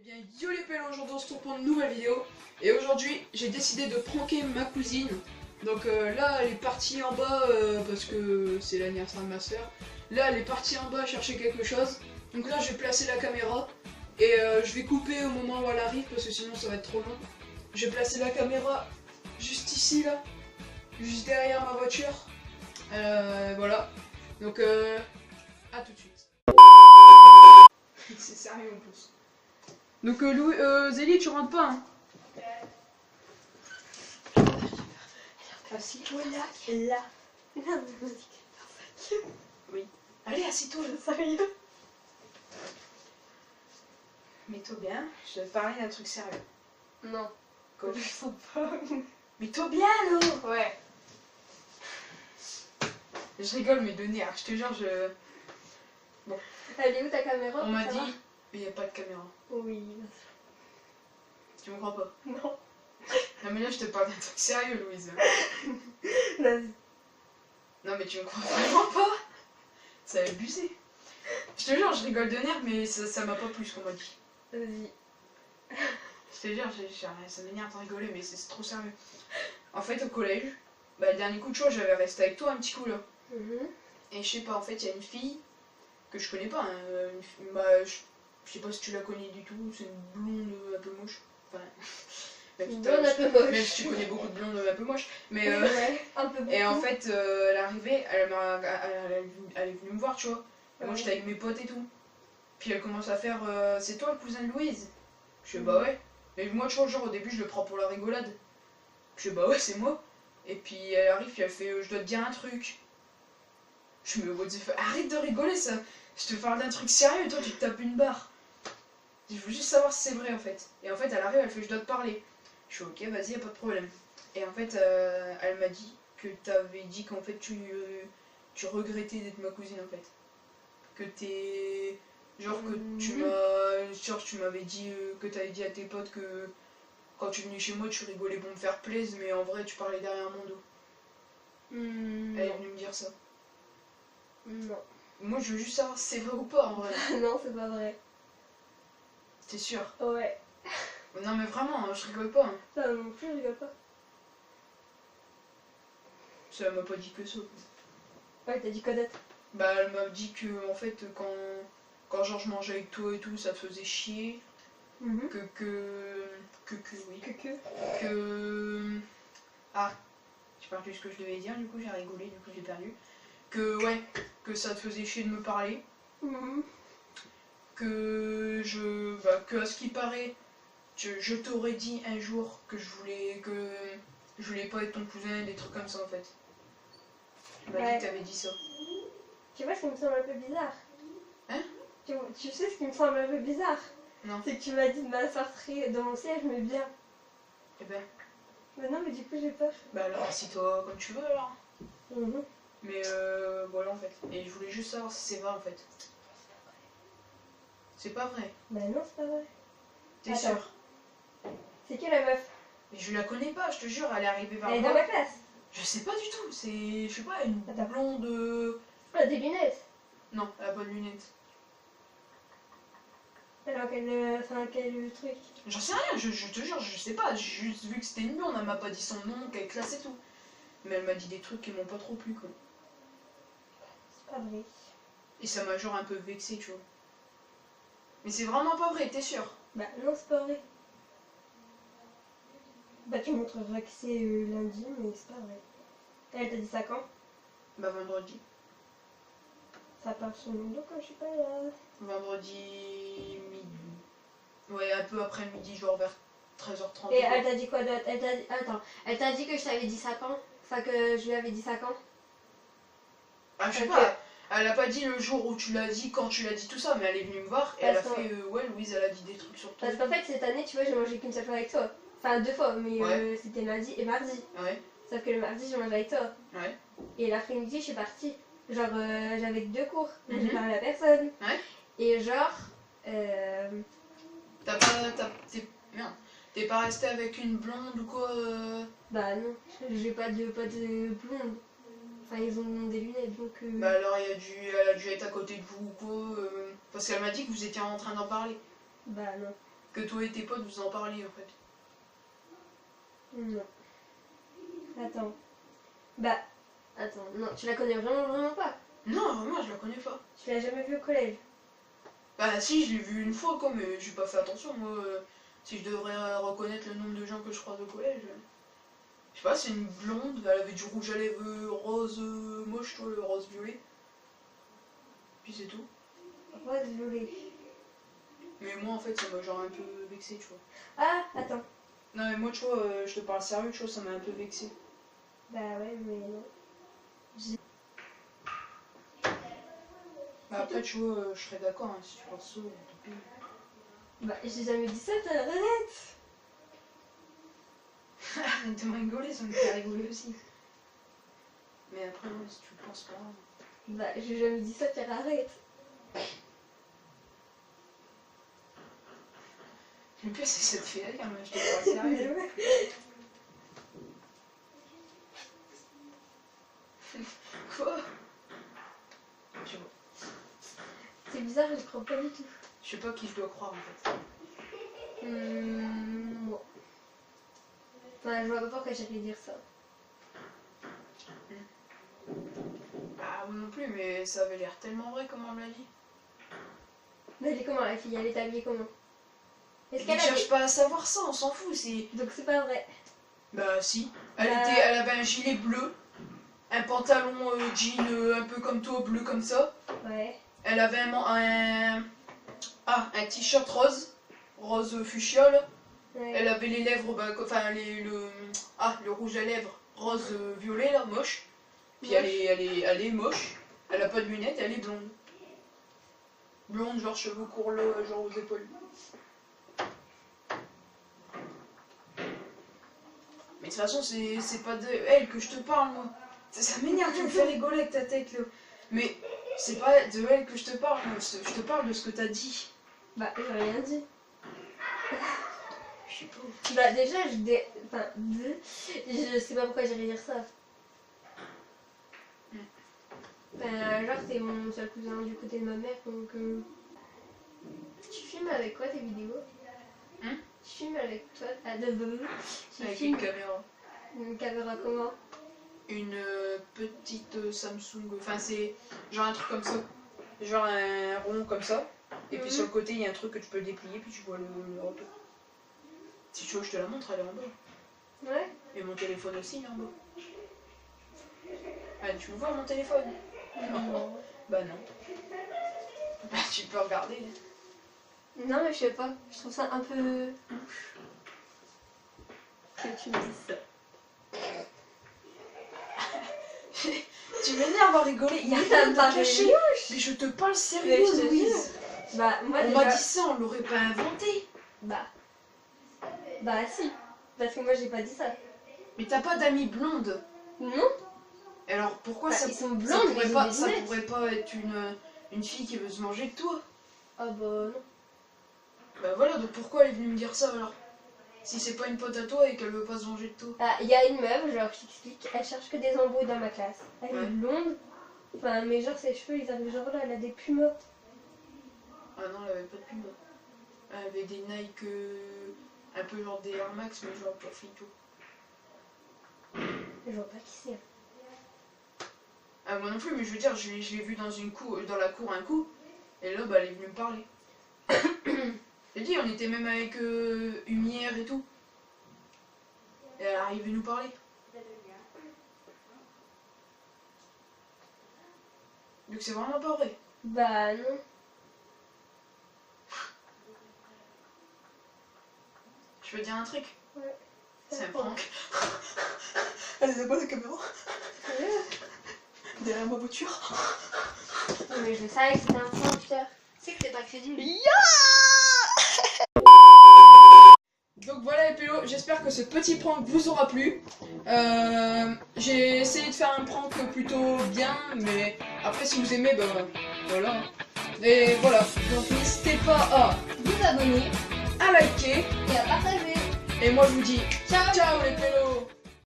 Bien yo les pelles, aujourd'hui on se retrouve pour une nouvelle vidéo. Et aujourd'hui j'ai décidé de pranker ma cousine. Donc là elle est partie en bas parce que c'est l'anniversaire de ma soeur. Là elle est partie en bas chercher quelque chose. Donc là je vais placer la caméra. Et je vais couper au moment où elle arrive parce que sinon ça va être trop long. Je vais placer la caméra juste ici là. Juste derrière ma voiture. Voilà. Donc à tout de suite. C'est sérieux en plus. Donc Zélie, tu rentres pas hein? Assis-toi là. Non, mais Oui. Allez, assis-toi. sérieux. Mets-toi bien, je vais te parler d'un truc sérieux. Non. Quoi? Je sens pas. Mets-toi bien là. Ouais. Je rigole mais de nerfs, je te jure Elle est où ta caméra? On m'a Ça dit, va il n'y a pas de caméra. Oui. Tu me crois pas? Non. Non mais là je te parle d'un truc sérieux Louise. Vas-y. Non mais tu me crois vraiment pas? Ça a abusé. Je te jure, je rigole de nerfs mais ça m'a pas plu ce qu'on m'a dit. Vas-y. Je te jure, ça m'énerve de rigoler mais c'est trop sérieux. En fait au collège, bah, le dernier coup de choix j'avais resté avec toi un petit coup là. Et je sais pas, en fait il y a une fille que je connais pas, hein, je sais pas si tu la connais du tout, c'est une blonde un peu moche. Enfin, Une blonde un peu moche. même si tu connais beaucoup de blondes un peu moches. Mais ouais, un peu beaucoup. et en fait, elle est arrivée, elle est venue me voir, tu vois. Et moi Ouais. j'étais avec mes potes et tout. Puis elle commence à faire c'est toi le cousin de Louise? Je fais bah ouais. Mais moi, tu vois, genre au début je le prends pour la rigolade. Je fais bah ouais, c'est moi. Et puis elle arrive, puis elle fait je dois te dire un truc. Je me what the fuck, arrête de rigoler ça. Je te parle d'un truc sérieux, toi tu te tapes une barre. Je veux juste savoir si c'est vrai en fait. Et en fait elle arrive, elle fait je dois te parler. Je suis ok, vas-y, y a pas de problème. Et en fait elle m'a dit que t'avais dit qu'en fait tu regrettais d'être ma cousine en fait. Que t'es... Genre que tu m'avais dit que t'avais dit à tes potes que quand tu venais chez moi tu rigolais pour me faire plaisir mais en vrai tu parlais derrière mon dos. Elle est venue me dire ça. Non. Moi je veux juste savoir si c'est vrai ou pas en vrai. Non, c'est pas vrai. T'es sûr? Ouais. Non mais vraiment, je rigole pas. Hein. Ça non plus, je rigole pas. Ça m'a pas dit que ça. Ouais, t'as dit quoi d'autre? Bah elle m'a dit que en fait quand genre je mangeais avec toi et tout ça te faisait chier. Oui. Que... Ah, j'ai perdu ce que je devais dire du coup j'ai rigolé, du coup j'ai perdu. Que ouais, que ça te faisait chier de me parler. Que que à ce qui paraît, je t'aurais dit un jour que je voulais pas être ton cousin, des trucs comme ça en fait. Tu m'as dit que t'avais dit ça. Tu vois ce qui me semble un peu bizarre? Hein? Tu sais ce qui me semble un peu bizarre? Non. C'est que tu m'as dit de m'asseoir dans mon siège, mais bien. Eh ben. Mais non, mais du coup j'ai peur. Bah alors assis-toi comme tu veux alors. Mais voilà en fait. Et je voulais juste savoir si c'est vrai en fait. C'est pas vrai. Bah non, c'est pas vrai. T'es sûr? C'est qui la meuf? Mais je la connais pas, je te jure, elle est arrivée vers moi. Elle est dans ma classe. Je sais pas du tout, c'est, je sais pas, une blonde... Elle a des lunettes. Non, elle a pas de lunettes. Alors quel truc? J'en sais rien, je te jure, je sais pas. J'ai juste vu que c'était une blonde, elle m'a pas dit son nom, quelle classe et tout. Mais elle m'a dit des trucs qui m'ont pas trop plu quoi. C'est pas vrai. Et ça m'a genre un peu vexé, tu vois. Mais c'est vraiment pas vrai, t'es sûr? Bah non, c'est pas vrai. Bah tu montreras que c'est lundi, mais c'est pas vrai. Elle t'a dit ça quand? Bah vendredi. Ça part sur mon dos quand je suis pas là. Vendredi midi. Ouais, un peu après midi, genre vers 13h30. Et elle t'a dit quoi d'autre? Elle t'a dit... Attends, elle t'a dit que je t'avais dit ça quand? Enfin que je lui avais dit ça quand? Ah je sais pas, elle a pas dit le jour où tu l'as dit, quand tu l'as dit tout ça, mais elle est venue me voir et elle a fait ouais Louise elle a dit des trucs sur toi. Parce qu'en fait cette année tu vois j'ai mangé qu'une seule fois avec toi. Enfin 2 fois, mais c'était lundi et mardi. Ouais. Sauf que le mardi j'ai mangé avec toi. Ouais. Et l'après-midi je suis partie. Genre j'avais 2 cours, donc j'ai parlé à personne. Ouais. Et genre... Merde. T'es pas resté avec une blonde ou quoi Bah non, j'ai pas de blonde. Enfin ils ont des lunettes donc... Bah alors elle a dû être à côté de vous ou quoi parce qu'elle m'a dit que vous étiez en train d'en parler. Bah non. que toi et tes potes vous en parliez en fait. Non. Attends. Bah, attends, non, tu la connais vraiment pas. Non, vraiment, je la connais pas. Tu l'as jamais vue au collège. Bah si, je l'ai vue une fois quoi, mais j'ai pas fait attention. Moi, si je devrais reconnaître le nombre de gens que je croise au collège. Je sais pas, c'est une blonde, elle avait du rouge à lèvres rose moche, toi, le rose violet. Puis c'est tout. Rose violet. Mais moi en fait, ça m'a genre un peu vexé, tu vois. Ah, attends. Non mais moi, tu vois, je te parle sérieux, tu vois, ça m'a un peu vexé. Bah ouais, mais non. Bah après, tu vois, je serais d'accord, hein, si tu penses ça, tant pis. Bah, j'ai jamais dit ça, arrête. Arrête de me rigoler, ça me fait rigoler aussi. Mais après, ouais, si tu le penses pas... Bah, j'ai jamais dit ça, Pierre, arrête. Le pire, c'est que ça te fait rire, mais je te parle sérieux. Quoi? Je vois. C'est bizarre, je crois pas du tout. Je sais pas qui je dois croire en fait. Moi. Enfin, je vois pas pourquoi j'allais dire ça. Bah, moi non plus, mais ça avait l'air tellement vrai comme on l'a dit. Mais elle est comment la fille? Elle est habillée comment? Est-ce Je qu'elle a cherche pas à savoir ça, on s'en fout, c'est... Donc c'est pas vrai. Bah si. Elle avait un gilet bleu, un pantalon jean un peu comme toi, bleu comme ça. Ouais. Elle avait un t-shirt rose fuchsia là. Ouais. Elle avait les lèvres, bah, enfin le rouge à lèvres rose violet là, moche. Puis Moche. elle est moche. Elle a pas de lunettes, elle est blonde. Blonde, genre cheveux courts là, genre aux épaules. Mais de toute façon, c'est pas de elle que je te parle, moi. Ça m'énerve, tu me fais rigoler avec ta tête là. Mais c'est pas de elle que je te parle, moi. Je te parle de ce que t'as dit. Bah, j'ai rien dit. Je sais pas. Bah, déjà, je sais pas pourquoi j'allais dire ça. Genre, c'est mon seul cousin du côté de ma mère, donc... Tu filmes avec quoi tes vidéos? Tu filmes avec toi... Tu avec filmes une caméra. une caméra comment? Une petite Samsung, enfin c'est genre un truc comme ça. Genre un rond comme ça. Et puis sur le côté, il y a un truc que tu peux déplier, puis tu vois le retour. Si tu veux, je te la montre, elle est en bas. Ouais. Et mon téléphone aussi, il est en bas. Ah, tu veux voir mon téléphone? Non. Bah non. Bah tu peux regarder. Non, mais je sais pas. Je trouve ça un peu... que tu me dises ça. Tu m'énerves à rigoler, il y a rien de caché. Mais je te parle sérieux, Mais je te Louise. Bah, moi On déjà... m'a dit ça, on l'aurait pas inventé. Bah si. Parce que moi j'ai pas dit ça. Mais t'as pas d'amis blondes. Non. Alors pourquoi Bah, ça, ils sont ça blondes, pourrait ils ont pas, des ça lunettes. pourrait pas être une fille qui veut se manger de toi? Ah bah non. Bah voilà, donc pourquoi elle est venue me dire ça alors? Si c'est pas une pote à toi et qu'elle veut pas se manger de toi. Ah, il y a une meuf, genre je t'explique, elle cherche que des embrouilles dans ma classe. Elle Ouais. est blonde. Enfin, mais genre ses cheveux ils arrivent genre là, elle a des pumas. Ah non, elle avait pas de puma. Elle avait des Nike un peu genre des Air Max, mais genre pas fito. Je vois pas qui c'est. Ah, moi non plus, mais je veux dire, je l'ai vue dans dans la cour un coup, et là, bah, elle est venue me parler. J'ai dit, on était même avec Humière et tout. Et elle arrive à nous parler. Donc c'est vraiment pas vrai. Bah non. Je veux dire un truc. Ouais. C'est un prank. Elle est là-bas la caméra. Derrière ma voiture. Non mais je savais que c'était un prompteur. C'est que c'est pas crédible. Donc voilà les pélos, j'espère que ce petit prank vous aura plu. J'ai essayé de faire un prank plutôt bien, mais après si vous aimez, bah voilà. Et voilà, donc n'hésitez pas à Vous abonner liker. et à partager. Et moi je vous dis Ciao. ciao les pélos.